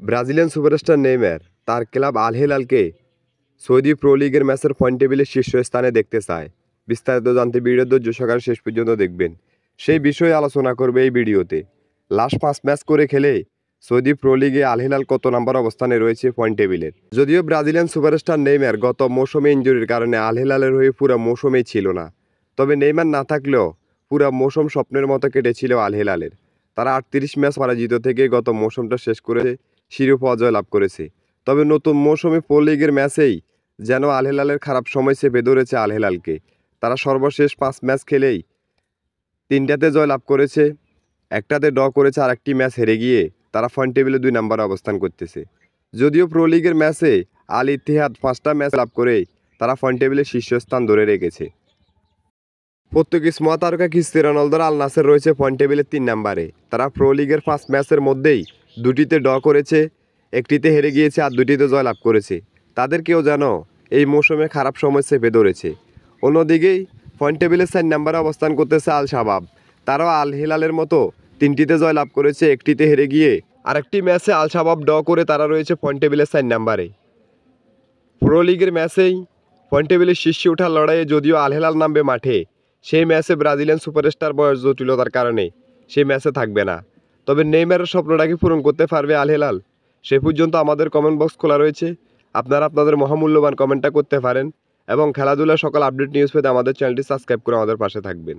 Brazilian superstar Neymar তার club Al হিলালকে Saudi pro লিগের ম্যাচের পয়েন্ট টেবিলের শীর্ষস্থানে দেখতে চায়। বিস্তারিত জানতে ভিডিও ধৈর্য সহকারে শেষ পর্যন্ত দেখবেন। সেই বিষয়ে আলোচনা করবে এই ভিডিওতে। লাস্ট 5 ম্যাচ করে খেলে সৌদি প্রো লিগে আল হিলাল কত নম্বর অবস্থানে রয়েছে পয়েন্ট টেবিলের। যদিও ব্রাজিলিয়ান সুপারস্টার নেইমার গত মৌসুমে ইনজুরির কারণে আল হিলালের হয়ে পুরো মৌসুমেই ছিল না, তবে নেইমার না থাকলেও পুরো মৌসুম স্বপ্নের মতো কেটেছিল আল হিলালের। তারা 38 ম্যাচ পরাজিত থেকে গত মৌসুমটা শেষ করে শিরোপা জয়লাভ করেছে। তবে নতুন মৌসুমে প্রো লিগের ম্যাচেই যেন আল হিলালের খারাপ সময় চেপে ধরেছে আল হিলালকে। তারা সর্বশেষ 5 ম্যাচ খেলেই 3টাতে জয়লাভ করেছে, 1টাতে ড্র করেছে, আর 1টি ম্যাচ হেরে গিয়ে তারা পয়েন্ট টেবিলে 2 নম্বরে অবস্থান করতেছে। যদিও প্রো লিগের ম্যাচে আল ইত্তেহাদ 5টা ম্যাচ লাভ করে তারা পয়েন্ট টেবিলে শীর্ষস্থান ধরে রেখেছে। পর্তুগিজ মহাতারকা ক্রিস্টিয়ানো রোনালদোর আল নাসের রয়েছে পয়েন্ট টেবিলে 3 নম্বরে। তারা প্রো লিগের 5 ম্যাচের মধ্যেই 2টিতে ড্র করেছে, 1টিতে হেরে গিয়েছে, আর 2টিতে জয়লাভ করেছে। তাদেরকেও যেন এই মৌসুমে খারাপ সময় চেপে ধরেছে। অন্যদিকেই পয়েন্ট টেবিলে 4 নম্বরে অবস্থান করতেছে আল শাবাব। তারাও আল হিলালের মতো 3টিতে জয়লাভ করেছে, 1টিতে হেরে গিয়ে আরেকটি ম্যাচে আল শাবাব ড্র করে তারা রয়েছে পয়েন্ট টেবিলে 4 নম্বরে। প্রো লিগের ম্যাচেই পয়েন্ট টেবিলের শীর্ষে ওঠার লড়াইয়ে যদিও আল হিলাল নামবে মাঠে, সেই ম্যাচে ব্রাজিলিয়ান সুপারস্টার বয়স জটিলতার কারণে সেই ম্যাচে থাকবে না। তবে নেইমারের স্বপ্নটাকে পূরণ করতে পারবে আল হিলাল? সে পর্যন্ত আমাদের কমেন্ট বক্স খোলা রয়েছে, আপনারা আপনাদের মহামূল্যবান কমেন্টটা করতে পারেন এবং খেলাধুলার সকল আপডেট নিউজ পেতে আমাদের চ্যানেলটি সাবস্ক্রাইব করে আমাদের পাশে থাকবেন।